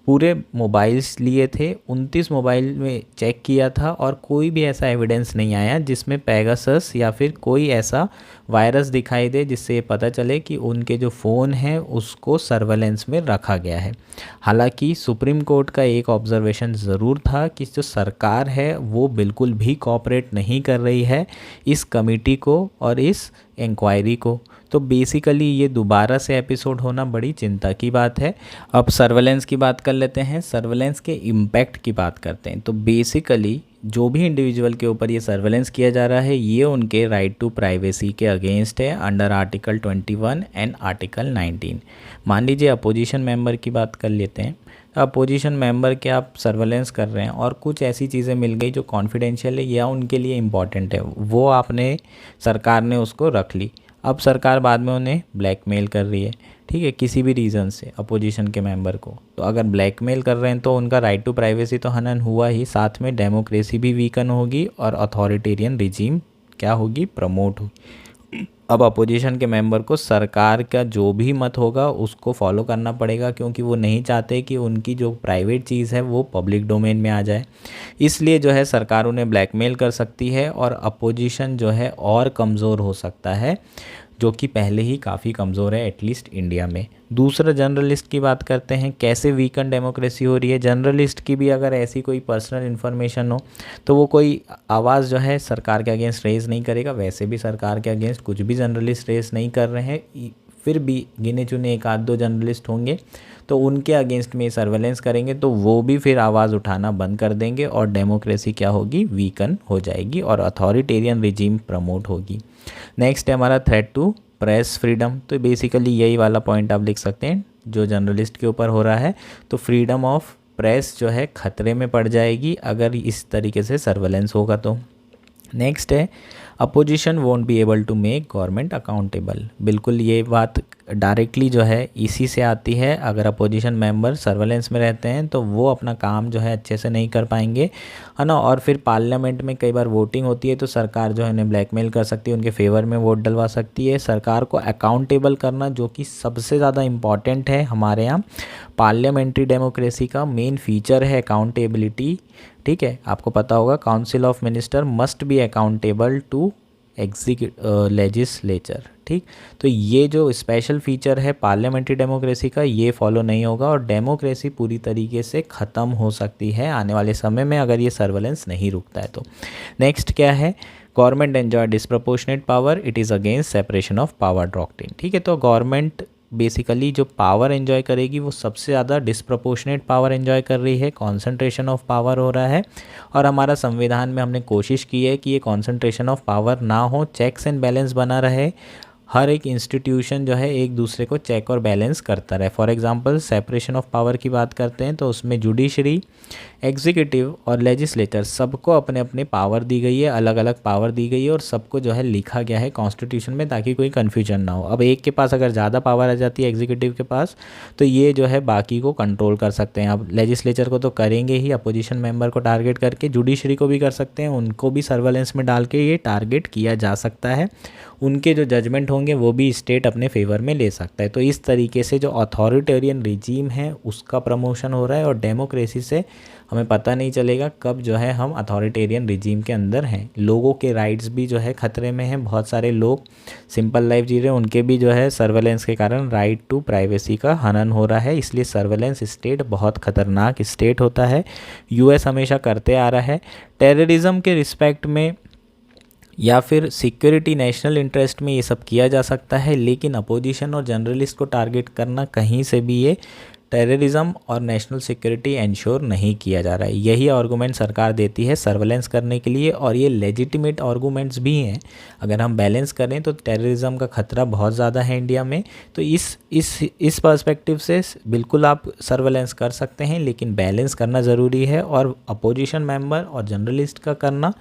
पूरे मोबाइल्स लिए थे, 29 मोबाइल में चेक किया था और कोई भी ऐसा एविडेंस नहीं आया जिसमें पेगासस या फिर कोई ऐसा वायरस दिखाई दे जिससे ये पता चले कि उनके जो फ़ोन हैं उसको सर्वेलेंस में रखा गया है। हालांकि सुप्रीम कोर्ट का एक ऑब्जर्वेशन ज़रूर था कि जो सरकार है वो बिल्कुल भी कोऑपरेट नहीं कर रही है इस कमेटी को और इस इंक्वायरी को। तो बेसिकली ये दोबारा से एपिसोड होना बड़ी चिंता की बात है। अब सर्वेलेंस की बात कर लेते हैं, सर्वेलेंस के इम्पैक्ट की बात करते हैं। तो बेसिकली जो भी इंडिविजुअल के ऊपर ये सर्वेलेंस किया जा रहा है ये उनके राइट टू प्राइवेसी के अगेंस्ट है अंडर आर्टिकल 21 एंड आर्टिकल 19। मान लीजिए अपोजिशन मेंबर की बात कर लेते हैं। अपोजिशन मेंबर के आप सर्वेलेंस कर रहे हैं और कुछ ऐसी चीज़ें मिल गई जो कॉन्फिडेंशियल है या उनके लिए इम्पॉर्टेंट है, वो आपने सरकार ने उसको रख ली। अब सरकार बाद में उन्हें ब्लैकमेल कर रही है, ठीक है, किसी भी रीज़न से अपोजिशन के मेंबर को। तो अगर ब्लैकमेल कर रहे हैं तो उनका राइट टू प्राइवेसी तो हनन हुआ ही, साथ में डेमोक्रेसी भी वीकन होगी और अथॉरिटेरियन रिजीम क्या होगी, प्रमोट होगी। अब अपोजिशन के मेंबर को सरकार का जो भी मत होगा उसको फॉलो करना पड़ेगा क्योंकि वो नहीं चाहते कि उनकी जो प्राइवेट चीज़ है वो पब्लिक डोमेन में आ जाए। इसलिए जो है सरकार उन्हें ब्लैकमेल कर सकती है और अपोजिशन जो है और कमज़ोर हो सकता है, जो कि पहले ही काफ़ी कमज़ोर है एटलीस्ट इंडिया में। दूसरा जर्नलिस्ट की बात करते हैं, कैसे वीकन डेमोक्रेसी हो रही है। जर्नलिस्ट की भी अगर ऐसी कोई पर्सनल इन्फॉर्मेशन हो तो वो कोई आवाज़ जो है सरकार के अगेंस्ट रेज़ नहीं करेगा। वैसे भी सरकार के अगेंस्ट कुछ भी जर्नलिस्ट रेज़ नहीं कर रहे हैं, फिर भी गिने चुने एक आध दो जर्नलिस्ट होंगे तो उनके अगेंस्ट में सर्वेलेंस करेंगे तो वो भी फिर आवाज़ उठाना बंद कर देंगे और डेमोक्रेसी क्या होगी, वीकन हो जाएगी और अथॉरिटेरियन रिजीम प्रमोट होगी। नेक्स्ट है हमारा थ्रेट टू प्रेस फ्रीडम। तो बेसिकली यही वाला पॉइंट आप लिख सकते हैं जो जर्नलिस्ट के ऊपर हो रहा है। तो फ्रीडम ऑफ प्रेस जो है खतरे में पड़ जाएगी अगर इस तरीके से सर्वेलेंस होगा तो। नेक्स्ट है opposition won't be able to make government accountable. बिल्कुल ये बात डायरेक्टली जो है इसी से आती है। अगर अपोजिशन मेंबर सर्वेलेंस में रहते हैं तो वो अपना काम जो है अच्छे से नहीं कर पाएंगे, है ना। और फिर पार्लियामेंट में कई बार वोटिंग होती है तो सरकार जो है उन्हें ब्लैकमेल कर सकती है, उनके फेवर में वोट डलवा सकती है। सरकार को अकाउंटेबल करना जो कि सबसे ज़्यादा इम्पॉर्टेंट है हमारे यहाँ पार्लियामेंट्री डेमोक्रेसी का मेन फीचर है अकाउंटेबिलिटी, ठीक है। आपको पता होगा council of minister must be accountable to legislature, ठीक। तो ये जो स्पेशल फीचर है पार्लियामेंट्री डेमोक्रेसी का ये फॉलो नहीं होगा और डेमोक्रेसी पूरी तरीके से ख़त्म हो सकती है आने वाले समय में अगर ये सर्वेलेंस नहीं रुकता है तो। नेक्स्ट क्या है, government enjoy disproportionate power, it is against separation of power doctrine, ठीक है। तो गवर्नमेंट बेसिकली जो पावर एंजॉय करेगी वो सबसे ज़्यादा डिस्प्रपोर्शनेट पावर एंजॉय कर रही है, कॉन्सेंट्रेशन ऑफ पावर हो रहा है। और हमारा संविधान में हमने कोशिश की है कि ये कॉन्सेंट्रेशन ऑफ पावर ना हो, चेक्स एंड बैलेंस बना रहे हर एक इंस्टीट्यूशन जो है एक दूसरे को चेक और बैलेंस करता रहे। For example separation of power की बात करते हैं तो उसमें जुडिशरी, एग्जीक्यूटिव और लेजिस्लेचर सबको अपने अपने पावर दी गई है, अलग अलग पावर दी गई है और सबको जो है लिखा गया है कॉन्स्टिट्यूशन में ताकि कोई कन्फ्यूजन ना हो। अब एक के पास अगर ज़्यादा पावर आ जाती है एग्जीक्यूटिव के पास तो ये जो है बाकी को कंट्रोल कर सकते हैं। अब लेजिस्लेचर को तो करेंगे ही, अपोजिशन मेंबर को टारगेट करके, जुडिशरी को भी कर सकते हैं, उनको भी सर्वेलेंस में डाल के ये टारगेट किया जा सकता है। उनके जो जजमेंट होंगे वो भी स्टेट अपने फेवर में ले सकता है। तो इस तरीके से जो अथॉरिटेरियन रिजीम है उसका प्रमोशन हो रहा है और डेमोक्रेसी से हमें पता नहीं चलेगा कब जो है हम अथॉरिटेरियन रिजीम के अंदर हैं। लोगों के राइट्स भी जो है ख़तरे में हैं। बहुत सारे लोग सिंपल लाइफ जी रहे हैं, उनके भी जो है सर्वेलेंस के कारण राइट टू प्राइवेसी का हनन हो रहा है। इसलिए सर्वेलेंस स्टेट बहुत ख़तरनाक स्टेट होता है। यूएस हमेशा करते आ रहा है। टेररिज्म के रिस्पेक्ट में या फिर सिक्योरिटी नेशनल इंटरेस्ट में ये सब किया जा सकता है, लेकिन अपोजिशन और जर्नलिस्ट को टारगेट करना कहीं से भी ये टेररिज्म और नेशनल सिक्योरिटी इंश्योर नहीं किया जा रहा है। यही आर्गूमेंट सरकार देती है सर्वेलेंस करने के लिए और ये लेजिटिमेट आर्गूमेंट्स भी हैं। अगर हम बैलेंस करें तो टेररिज्म का खतरा बहुत ज़्यादा है इंडिया में, तो इस पर्सपेक्टिव से बिल्कुल आप सर्वेलेंस कर सकते हैं, लेकिन बैलेंस करना ज़रूरी है। और अपोजिशन मेंबर और जर्नलिस्ट का करना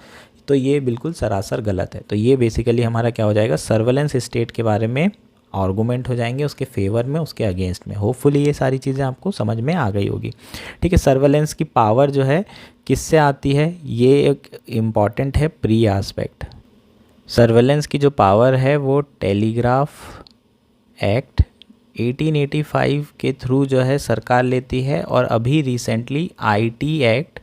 तो ये बिल्कुल सरासर गलत है। तो ये बेसिकली हमारा क्या हो जाएगा, सर्वेलेंस स्टेट के बारे में आर्गूमेंट हो जाएंगे, उसके फेवर में, उसके अगेंस्ट में। होपफुली ये सारी चीज़ें आपको समझ में आ गई होगी। ठीक है, सर्वेलेंस की पावर जो है किससे आती है, ये एक इम्पॉर्टेंट है प्री एस्पेक्ट। सर्वेलेंस की जो पावर है वो टेलीग्राफ एक्ट 1885 के थ्रू जो है सरकार लेती है और अभी रिसेंटली आईटी एक्ट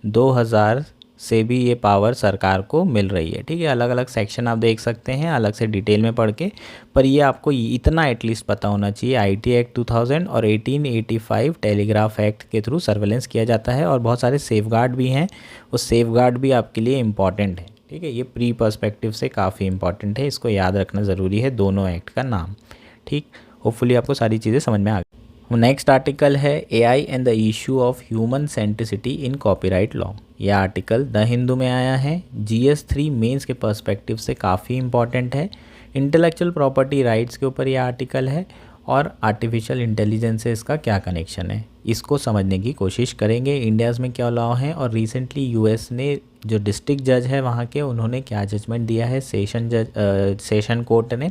2000 से भी ये पावर सरकार को मिल रही है। ठीक है, अलग अलग सेक्शन आप देख सकते हैं अलग से डिटेल में पढ़ के, पर ये आपको इतना एटलीस्ट पता होना चाहिए आईटी एक्ट 2000 और 1885 टेलीग्राफ एक्ट के थ्रू सर्वेलेंस किया जाता है और बहुत सारे सेफगार्ड भी हैं। वो सेफगार्ड भी आपके लिए इम्पॉर्टेंट है। ठीक है, ये प्री पर्सपेक्टिव से काफ़ी इंपॉर्टेंट है, इसको याद रखना ज़रूरी है दोनों एक्ट का नाम। ठीक, होपफुली आपको सारी चीज़ें समझ में आ गई। नेक्स्ट आर्टिकल है AI and the issue of human centricity in copyright law. यह आर्टिकल द हिंदू में आया है। GS3 मेंस के पर्सपेक्टिव से काफ़ी इंपॉर्टेंट है। इंटेलेक्चुअल प्रॉपर्टी राइट्स के ऊपर यह आर्टिकल है और आर्टिफिशियल इंटेलिजेंस से इसका क्या कनेक्शन है, इसको समझने की कोशिश करेंगे। इंडियाज़ में क्या लॉ है और रिसेंटली यूएस ने जो डिस्ट्रिक्ट जज है वहाँ के, उन्होंने क्या जजमेंट दिया है सेशन कोर्ट ने,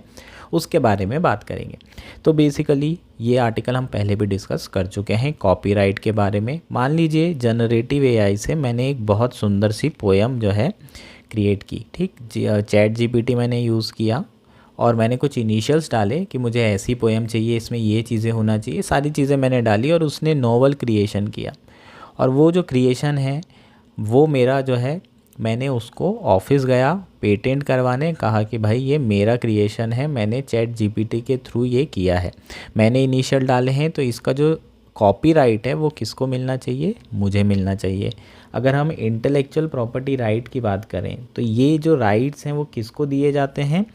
उसके बारे में बात करेंगे। तो बेसिकली ये आर्टिकल हम पहले भी डिस्कस कर चुके हैं कॉपीराइट के बारे में। मान लीजिए जनरेटिव एआई से मैंने एक बहुत सुंदर सी पोएम जो है क्रिएट की। ठीक, चैट जीपीटी मैंने यूज़ किया और मैंने कुछ इनिशियल्स डाले कि मुझे ऐसी पोएम चाहिए, इसमें ये चीज़ें होना चाहिए, सारी चीज़ें मैंने डाली और उसने नोवेल क्रिएशन किया। और वो जो क्रिएशन है वो मेरा जो है, मैंने उसको ऑफिस गया पेटेंट करवाने, कहा कि भाई ये मेरा क्रिएशन है, मैंने चैट जीपीटी के थ्रू ये किया है, मैंने इनिशियल डाले हैं, तो इसका जो कॉपीराइट है वो किसको मिलना चाहिए, मुझे मिलना चाहिए। अगर हम इंटेलेक्चुअल प्रॉपर्टी राइट की बात करें तो ये जो राइट्स हैं वो किसको दिए जाते हैं,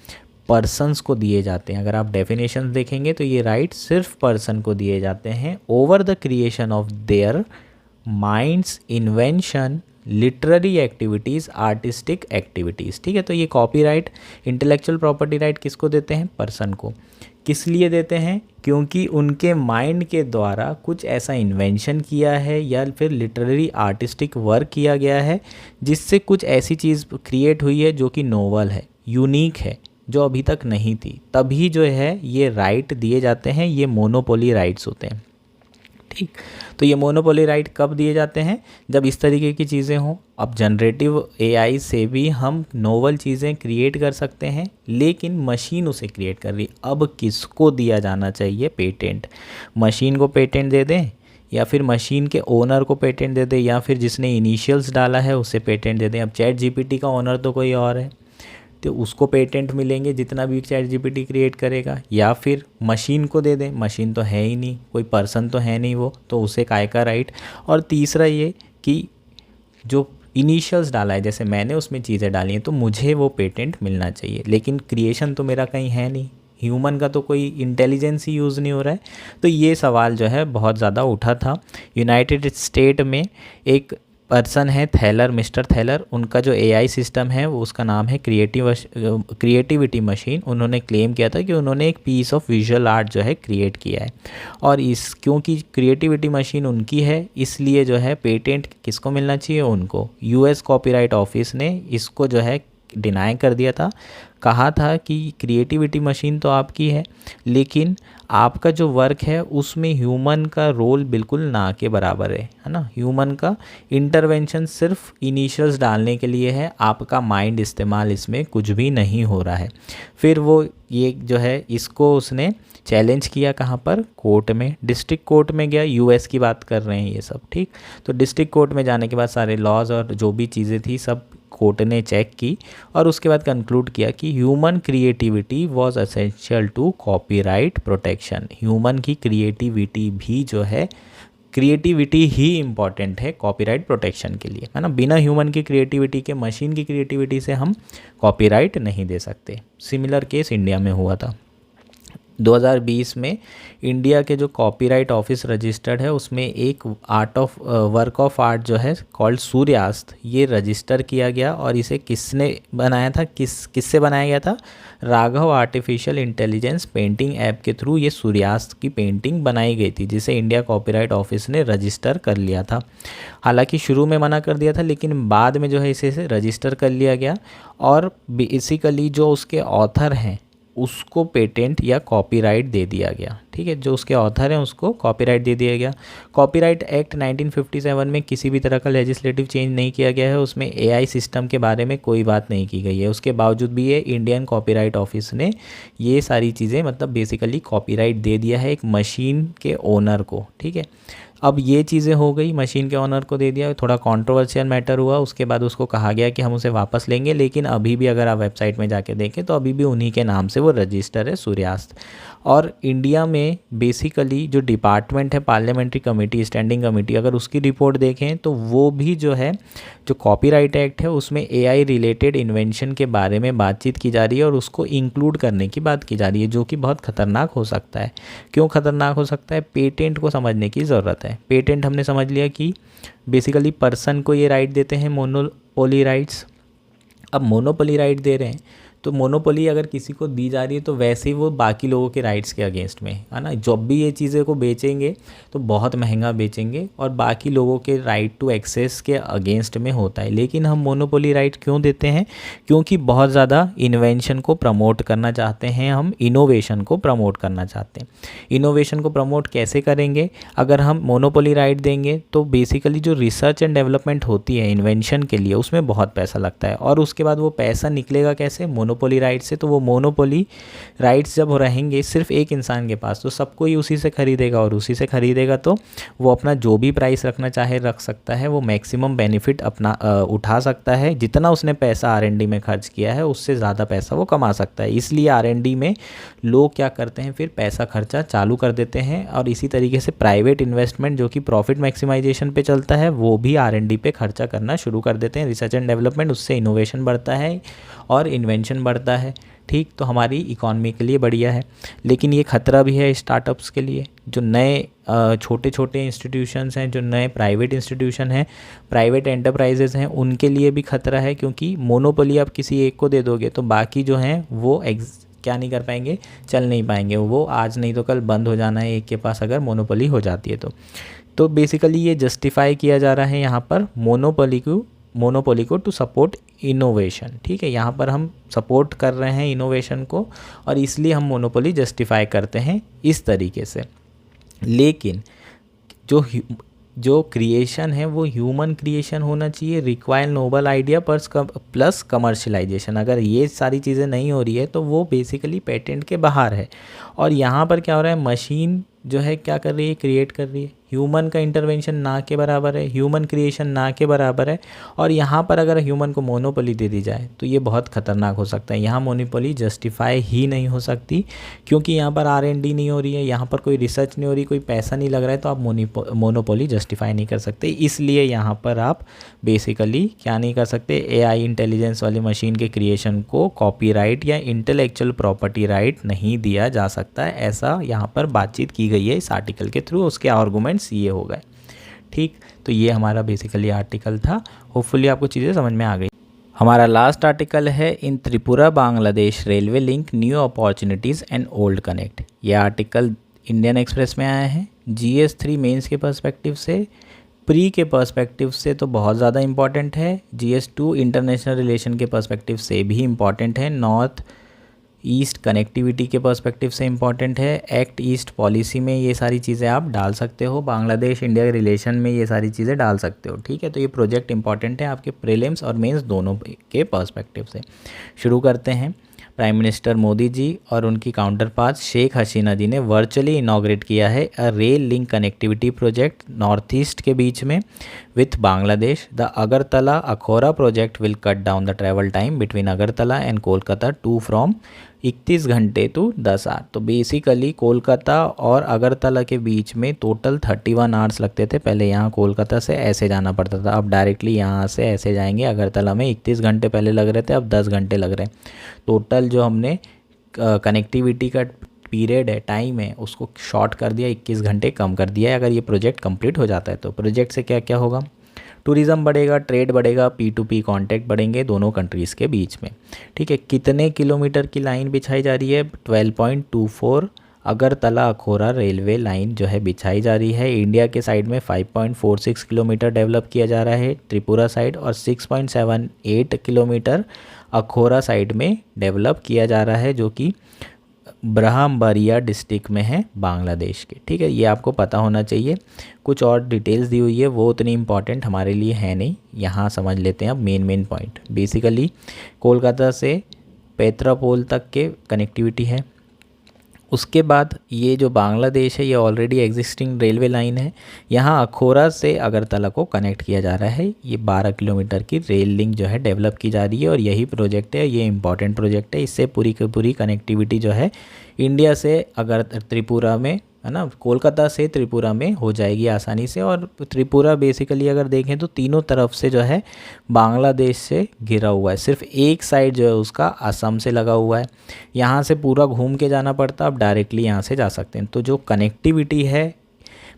पर्सन्स को दिए जाते हैं। अगर आप डेफिनेशन देखेंगे तो ये राइट सिर्फ पर्सन को दिए जाते हैं over the creation of their minds, invention, literary activities, artistic activities. ठीक है, तो ये कॉपीराइट, इंटेलेक्चुअल प्रॉपर्टी राइट किसको देते हैं, पर्सन को। किस लिए देते हैं, क्योंकि उनके माइंड के द्वारा कुछ ऐसा इन्वेंशन किया है या फिर लिटरेरी आर्टिस्टिक वर्क किया गया है जिससे कुछ ऐसी चीज़ क्रिएट हुई है जो कि नोवेल है, यूनिक है, जो अभी तक नहीं थी, तभी जो है ये राइट दिए जाते हैं। ये मोनोपोली राइट्स होते हैं। ठीक, तो ये मोनोपोली राइट कब दिए जाते हैं, जब इस तरीके की चीज़ें हों। अब जनरेटिव एआई से भी हम नोवेल चीज़ें क्रिएट कर सकते हैं, लेकिन मशीन उसे क्रिएट कर रही है। अब किसको दिया जाना चाहिए पेटेंट, मशीन को पेटेंट दे दें या फिर मशीन के ओनर को पेटेंट दे दें या फिर जिसने इनिशियल्स डाला है उसे पेटेंट दे दें। अब चैट जीपीटी का ओनर तो कोई और है तो उसको पेटेंट मिलेंगे जितना भी चैट जीपीटी क्रिएट करेगा, या फिर मशीन को दे दें, मशीन तो है ही नहीं, कोई पर्सन तो है नहीं वो, तो उसे काय का राइट। और तीसरा ये कि जो इनिशियल्स डाला है, जैसे मैंने उसमें चीज़ें डाली हैं तो मुझे वो पेटेंट मिलना चाहिए, लेकिन क्रिएशन तो मेरा कहीं है नहीं, ह्यूमन का तो कोई इंटेलिजेंस ही यूज़ नहीं हो रहा है। तो ये सवाल जो है बहुत ज़्यादा उठा था। यूनाइटेड स्टेट में एक पर्सन है थैलर, मिस्टर थैलर, उनका जो एआई सिस्टम है वो उसका नाम है क्रिएटिविटी मशीन। उन्होंने क्लेम किया था कि उन्होंने एक पीस ऑफ विजुअल आर्ट जो है क्रिएट किया है, और इस क्योंकि क्रिएटिविटी मशीन उनकी है इसलिए जो है पेटेंट किसको मिलना चाहिए, उनको। यूएस कॉपीराइट ऑफिस ने इसको जो है डिनाई कर दिया था, कहा था कि क्रिएटिविटी मशीन तो आपकी है लेकिन आपका जो वर्क है उसमें ह्यूमन का रोल बिल्कुल ना के बराबर है ना। ह्यूमन का इंटरवेंशन सिर्फ इनिशियल्स डालने के लिए है, आपका माइंड इस्तेमाल इसमें कुछ भी नहीं हो रहा है। फिर वो ये जो है इसको उसने चैलेंज किया, कहाँ पर, कोर्ट में, डिस्ट्रिक्ट कोर्ट में गया। यूएस की बात कर रहे हैं ये सब, ठीक। तो डिस्ट्रिक्ट कोर्ट में जाने के बाद सारे लॉज और जो भी चीज़ें थी सब कोर्ट ने चेक की और उसके बाद कंक्लूड किया कि human creativity was essential to copyright protection. Human की क्रिएटिविटी भी जो है, क्रिएटिविटी ही इम्पॉर्टेंट है कॉपीराइट प्रोटेक्शन के लिए, है ना। बिना ह्यूमन की क्रिएटिविटी के, मशीन की क्रिएटिविटी से हम कॉपीराइट नहीं दे सकते। सिमिलर केस इंडिया में हुआ था 2020 में। इंडिया के जो कॉपीराइट ऑफिस रजिस्टर्ड है उसमें एक वर्क ऑफ आर्ट जो है कॉल्ड सूर्यास्त, ये रजिस्टर किया गया। और इसे किसने बनाया था, किससे बनाया गया था, Raghav artificial intelligence painting app के थ्रू ये सूर्यास्त की पेंटिंग बनाई गई थी, जिसे इंडिया कॉपीराइट ऑफिस ने रजिस्टर कर लिया था। हालांकि शुरू में मना कर दिया था लेकिन बाद में जो है इसे रजिस्टर कर लिया गया और बेसिकली जो उसके ऑथर हैं उसको पेटेंट या कॉपीराइट दे दिया गया, ठीक है। जो उसके ऑथर हैं उसको कॉपीराइट दे दिया गया। कॉपीराइट एक्ट 1957 में किसी भी तरह का लेजिस्लेटिव चेंज नहीं किया गया है, उसमें एआई सिस्टम के बारे में कोई बात नहीं की गई है। उसके बावजूद भी ये इंडियन कॉपीराइट ऑफिस ने ये सारी चीज़ें मतलब बेसिकली कॉपीराइट दे दिया है एक मशीन के ओनर को, ठीक है। अब ये चीज़ें हो गई, मशीन के ऑनर को दे दिया, थोड़ा कंट्रोवर्शियल मैटर हुआ। उसके बाद उसको कहा गया कि हम उसे वापस लेंगे, लेकिन अभी भी अगर आप वेबसाइट में जाके देखें तो अभी भी उन्हीं के नाम से वो रजिस्टर है, सूर्यास्त। और इंडिया में बेसिकली जो डिपार्टमेंट है पार्लियामेंट्री कमेटी, स्टैंडिंग कमेटी, अगर उसकी रिपोर्ट देखें तो वो भी जो है, जो कॉपीराइट एक्ट है उसमें एआई रिलेटेड इन्वेंशन के बारे में बातचीत की जा रही है और उसको इंक्लूड करने की बात की जा रही है, जो कि बहुत ख़तरनाक हो सकता है। क्यों ख़तरनाक हो सकता है, पेटेंट को समझने की ज़रूरत है। पेटेंट हमने समझ लिया कि बेसिकली पर्सन को ये राइट देते हैं, मोनोपोली राइट्स। अब मोनोपोली राइट दे रहे हैं तो मोनोपोली अगर किसी को दी जा रही है तो वैसे ही वो बाकी लोगों के राइट्स के अगेंस्ट में है ना। जब भी ये चीज़ें को बेचेंगे तो बहुत महंगा बेचेंगे और बाकी लोगों के राइट टू एक्सेस के अगेंस्ट में होता है। लेकिन हम मोनोपोली राइट क्यों देते हैं, क्योंकि बहुत ज़्यादा इन्वेंशन को प्रमोट करना चाहते हैं, हम इनोवेशन को प्रमोट करना चाहते हैं। इनोवेशन को प्रमोट कैसे करेंगे, अगर हम मोनोपोली राइट देंगे तो बेसिकली जो रिसर्च एंड डेवलपमेंट होती है इन्वेंशन के लिए उसमें बहुत पैसा लगता है और उसके बाद वो पैसा निकलेगा कैसे, मोनोपोली राइट से। तो वो मोनोपोली राइट्स जब रहेंगे सिर्फ एक इंसान के पास तो सबको ही उसी से खरीदेगा और उसी से खरीदेगा तो वो अपना जो भी प्राइस रखना चाहे रख सकता है, वो मैक्सिमम बेनिफिट अपना उठा सकता है। जितना उसने पैसा आर&डी में खर्च किया है उससे ज़्यादा पैसा वो कमा सकता है। इसलिए आर&डी में लोग क्या करते हैं, फिर पैसा खर्चा चालू कर देते हैं। और इसी तरीके से प्राइवेट इन्वेस्टमेंट जो कि प्रॉफिट मैक्सिमाइजेशन पे चलता है वो भी आर&डी पे खर्चा करना शुरू कर देते हैं। रिसर्च एंड डेवलपमेंट, उससे इनोवेशन बढ़ता है और इन्वेंशन बढ़ता है, ठीक। तो हमारी इकॉनमी के लिए बढ़िया है। लेकिन ये खतरा भी है स्टार्टअप्स के लिए, जो नए छोटे छोटे इंस्टीट्यूशंस हैं, जो नए प्राइवेट इंस्टीट्यूशन हैं, प्राइवेट एंटरप्राइजेज़ हैं, उनके लिए भी खतरा है। क्योंकि मोनोपोली आप किसी एक को दे दोगे तो बाकी जो हैं वो क्या नहीं कर पाएंगे, चल नहीं पाएंगे। वो आज नहीं तो कल बंद हो जाना है एक के पास अगर मोनोपोली हो जाती है तो बेसिकली ये जस्टिफाई किया जा रहा है यहाँ पर मोनोपोली को टू सपोर्ट इनोवेशन, ठीक है। यहाँ पर हम सपोर्ट कर रहे हैं इनोवेशन को और इसलिए हम मोनोपोली जस्टिफाई करते हैं इस तरीके से। लेकिन जो क्रिएशन है वो ह्यूमन क्रिएशन होना चाहिए, require novel idea plus commercialisation. अगर ये सारी चीज़ें नहीं हो रही है तो वो बेसिकली पेटेंट के बाहर है। और यहाँ पर क्या हो रहा है, मशीन जो है क्या कर रही है, क्रिएट कर रही है। ह्यूमन का इंटरवेंशन ना के बराबर है, ह्यूमन क्रिएशन ना के बराबर है। और यहाँ पर अगर ह्यूमन को मोनोपोली दे दी जाए तो ये बहुत ख़तरनाक हो सकता है। यहाँ मोनोपोली जस्टिफाई ही नहीं हो सकती क्योंकि यहाँ पर आर&डी नहीं हो रही है, यहाँ पर कोई रिसर्च नहीं हो रही, कोई पैसा नहीं लग रहा है, तो आप मोनोपोली जस्टिफाई नहीं कर सकते। इसलिए यहाँ पर आप बेसिकली क्या नहीं कर सकते, एआई इंटेलिजेंस वाली मशीन के क्रिएशन को कॉपीराइट या इंटेलेक्चुअल प्रॉपर्टी राइट नहीं दिया जा सकता है। ऐसा यहाँ पर बातचीत की गई है इस आर्टिकल के थ्रू, उसके आर्गूमेंट्स ये हो गए, ठीक, तो ये हमारा बेसिकली आर्टिकल था। होपफुली आपको चीज़ें समझ में आ गई। हमारा लास्ट आर्टिकल है in Tripura Bangladesh railway link new opportunities and old connect. ये आर्टिकल इंडियन एक्सप्रेस में आया है। GS3 मेंस के पर्सपेक्टिव से, प्री के पर्सपेक्टिव से तो बहुत ज़्यादा इंपॉर्टेंट है। GS2 इंटरनेशनल रिलेशन के पर्सपेक्टिव से भी इम्पॉर्टेंट है। नॉर्थ ईस्ट कनेक्टिविटी के पर्सपेक्टिव से इम्पॉर्टेंट है। एक्ट ईस्ट पॉलिसी में ये सारी चीज़ें आप डाल सकते हो। बांग्लादेश इंडिया के रिलेशन में ये सारी चीज़ें डाल सकते हो। ठीक है, तो ये प्रोजेक्ट इंपॉर्टेंट है आपके प्रीलिम्स और मेंस दोनों के पर्सपेक्टिव से। शुरू करते हैं। प्राइम मिनिस्टर मोदी जी और उनकी काउंटर पार्ट शेख हसीना जी ने वर्चुअली इनॉग्रेट किया है a rail link connectivity project north east के बीच में with Bangladesh. The Agartala Akhaura project will cut down the travel time between Agartala and Kolkata to from 31 घंटे टू 10 आवर। तो बेसिकली कोलकाता और अगरतला के बीच में टोटल 31 आवर्स लगते थे। पहले यहाँ कोलकाता से ऐसे जाना पड़ता था, अब डायरेक्टली यहाँ से ऐसे जाएंगे। अगरतला में 31 घंटे पहले लग रहे थे, अब 10 घंटे लग रहे हैं। टोटल जो हमने कनेक्टिविटी का पीरियड है, टाइम है, उसको शॉर्ट कर दिया, 21 घंटे कम कर दिया है अगर ये प्रोजेक्ट कंप्लीट हो जाता है तो। प्रोजेक्ट से क्या क्या होगा? टूरिज़्म बढ़ेगा, ट्रेड बढ़ेगा, P2P कॉन्टैक्ट बढ़ेंगे दोनों कंट्रीज़ के बीच में। ठीक है, कितने किलोमीटर की लाइन बिछाई जा रही है? 12.24 अगरतला अखौरा रेलवे लाइन जो है बिछाई जा रही है। इंडिया के साइड में 5.46 किलोमीटर डेवलप किया जा रहा है त्रिपुरा साइड, और 6.78 किलोमीटर अखौरा साइड में डेवलप किया जा रहा है, जो कि ब्रह्मबरिया डिस्ट्रिक्ट में है बांग्लादेश के। ठीक है, ये आपको पता होना चाहिए। कुछ और डिटेल्स दी हुई है, वो उतनी इम्पॉर्टेंट हमारे लिए है नहीं। यहाँ समझ लेते हैं अब मेन पॉइंट। बेसिकली कोलकाता से पेत्रापोल तक के कनेक्टिविटी है। उसके बाद ये जो बांग्लादेश है ये ऑलरेडी एग्जिस्टिंग रेलवे लाइन है। यहाँ अखौरा से अगरतला को कनेक्ट किया जा रहा है। ये 12 किलोमीटर की रेल लिंक जो है डेवलप की जा रही है, और यही प्रोजेक्ट है, ये इंपॉर्टेंट प्रोजेक्ट है। इससे पूरी की पूरी कनेक्टिविटी जो है इंडिया से अगर त्रिपुरा में, है ना, कोलकाता से त्रिपुरा में हो जाएगी आसानी से। और त्रिपुरा बेसिकली अगर देखें तो तीनों तरफ से जो है बांग्लादेश से घिरा हुआ है। सिर्फ एक साइड जो है उसका असम से लगा हुआ है। यहाँ से पूरा घूम के जाना पड़ता, अब डायरेक्टली यहाँ से जा सकते हैं। तो जो कनेक्टिविटी है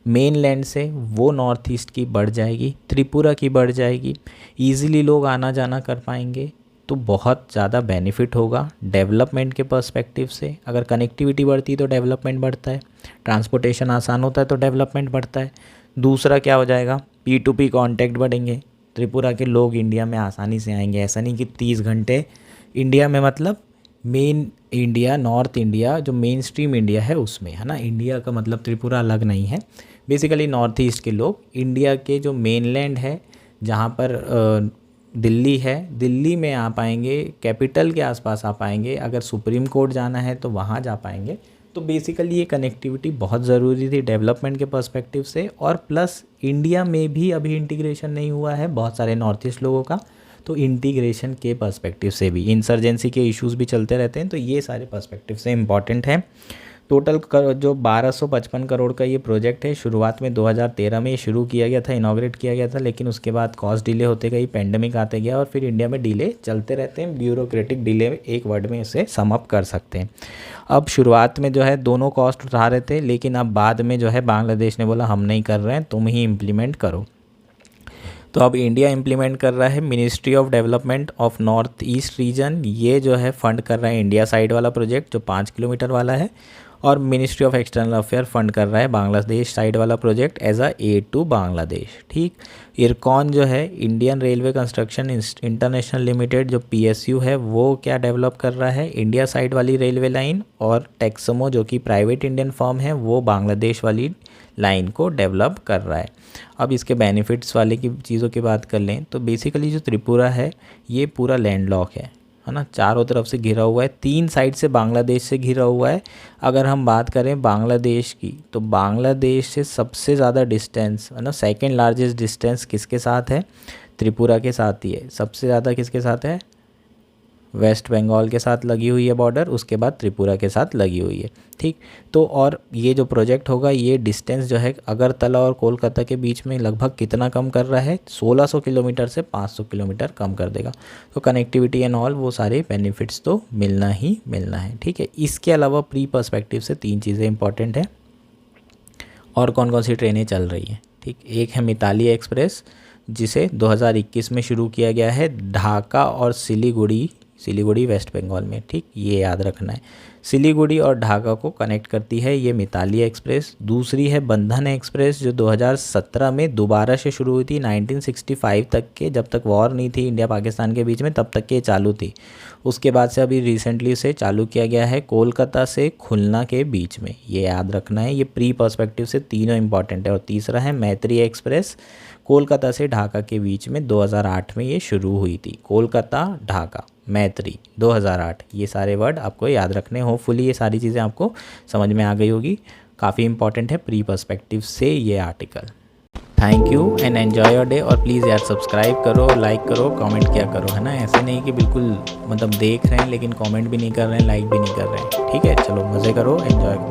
मेन लैंड से वो नॉर्थ ईस्ट की बढ़ जाएगी, त्रिपुरा की बढ़ जाएगी, ईज़िली लोग आना जाना कर पाएंगे। तो बहुत ज़्यादा बेनिफिट होगा डेवलपमेंट के पर्सपेक्टिव से। अगर कनेक्टिविटी बढ़ती है तो डेवलपमेंट बढ़ता है, ट्रांसपोर्टेशन आसान होता है तो डेवलपमेंट बढ़ता है। दूसरा क्या हो जाएगा? P2P कॉन्टैक्ट बढ़ेंगे, त्रिपुरा के लोग इंडिया में आसानी से आएंगे। ऐसा नहीं कि 30 घंटे इंडिया में, मतलब मेन इंडिया, नॉर्थ इंडिया जो मेन स्ट्रीम इंडिया है उसमें, है ना। इंडिया का मतलब त्रिपुरा अलग नहीं है। बेसिकली नॉर्थ ईस्ट के लोग इंडिया के जो मेनलैंड है, जहाँ पर दिल्ली है, दिल्ली में आ पाएंगे, कैपिटल के आसपास आ पाएंगे। अगर सुप्रीम कोर्ट जाना है तो वहाँ जा पाएंगे। तो बेसिकली ये कनेक्टिविटी बहुत ज़रूरी थी डेवलपमेंट के पर्सपेक्टिव से। और प्लस इंडिया में भी अभी इंटीग्रेशन नहीं हुआ है बहुत सारे नॉर्थ ईस्ट लोगों का, तो इंटीग्रेशन के पर्सपेक्टिव से भी, इंसर्जेंसी के इश्यूज़ भी चलते रहते हैं, तो ये सारे पर्सपेक्टिव से इम्पॉर्टेंट है। टोटल जो 1255 करोड़ का ये प्रोजेक्ट है, शुरुआत में 2013 में ये शुरू किया गया था, इनॉग्रेट किया गया था, लेकिन उसके बाद कॉस्ट डिले होते गई, पेंडेमिक आते गया, और फिर इंडिया में डिले चलते रहते हैं। ब्यूरोक्रेटिक डिले एक वर्ड में इसे सम अप कर सकते हैं। अब शुरुआत में जो है दोनों कॉस्ट उठा रहे थे, लेकिन अब बाद में जो है बांग्लादेश ने बोला हम नहीं कर रहे हैं, तुम ही इम्प्लीमेंट करो। तो अब इंडिया इम्प्लीमेंट कर रहा है। Ministry of development of north east region ये जो है फंड कर रहा है इंडिया साइड वाला प्रोजेक्ट जो 5 किलोमीटर वाला है, और ministry of external affair fund कर रहा है बांग्लादेश साइड वाला project as a aid to Bangladesh. ठीक, इरकॉन जो है Indian railway construction international limited जो PSU है, वो क्या डेवलप कर रहा है? इंडिया साइड वाली रेलवे लाइन, और टेक्समो जो कि प्राइवेट इंडियन फर्म है वो बांग्लादेश वाली लाइन को डेवलप कर रहा है। अब इसके बेनिफिट्स वाले की चीज़ों की बात कर लें तो बेसिकली जो त्रिपुरा है ये पूरा लैंडलॉक है ना, चारों तरफ से घिरा हुआ है, 3 साइड से बांग्लादेश से घिरा हुआ है। अगर हम बात करें बांग्लादेश की, तो बांग्लादेश से सबसे ज़्यादा डिस्टेंस, है ना, सेकेंड लार्जेस्ट डिस्टेंस किसके साथ है? त्रिपुरा के साथ ही है। सबसे ज़्यादा किसके साथ है? वेस्ट बंगाल के साथ लगी हुई है बॉर्डर, उसके बाद त्रिपुरा के साथ लगी हुई है। ठीक, तो और ये जो प्रोजेक्ट होगा ये डिस्टेंस जो है अगरतला और कोलकाता के बीच में लगभग कितना कम कर रहा है? 1600 किलोमीटर से 500 किलोमीटर कम कर देगा। तो कनेक्टिविटी एंड ऑल वो सारे बेनिफिट्स तो मिलना ही मिलना है। ठीक है, इसके अलावा प्री पर्सपेक्टिव से 3 चीज़ें इंपॉर्टेंट है। और कौन कौन सी ट्रेनें चल रही हैं? ठीक। एक है मिताली एक्सप्रेस जिसे 2021 में शुरू किया गया है ढाका और सिलीगुड़ी वेस्ट बंगाल में, ठीक, ये याद रखना है। सिलीगुड़ी और ढाका को कनेक्ट करती है ये मिताली एक्सप्रेस। दूसरी है बंधन एक्सप्रेस जो 2017 में दोबारा से शुरू हुई थी, 1965 तक के, जब तक वॉर नहीं थी इंडिया पाकिस्तान के बीच में तब तक के ये चालू थी। उसके बाद से अभी रिसेंटली से चालू किया गया है कोलकाता से खुलना के बीच में, ये याद रखना है। ये प्री पर्सपेक्टिव से तीनों इंपॉर्टेंट है। और तीसरा है मैत्री एक्सप्रेस, कोलकाता से ढाका के बीच में 2008 में ये शुरू हुई थी। कोलकाता ढाका मैत्री 2008, ये सारे वर्ड आपको याद रखने। होपफुली ये सारी चीज़ें आपको समझ में आ गई होगी। काफ़ी इंपॉर्टेंट है प्री पर्सपेक्टिव से ये article. Thank you and enjoy your day. और प्लीज़ यार सब्सक्राइब करो, लाइक करो, कमेंट क्या करो, है ना। ऐसे नहीं कि बिल्कुल मतलब देख रहे हैं लेकिन कमेंट भी नहीं कर रहे हैं, लाइक भी नहीं कर रहे हैं। ठीक है, चलो मज़े करो, एन्जॉय करो।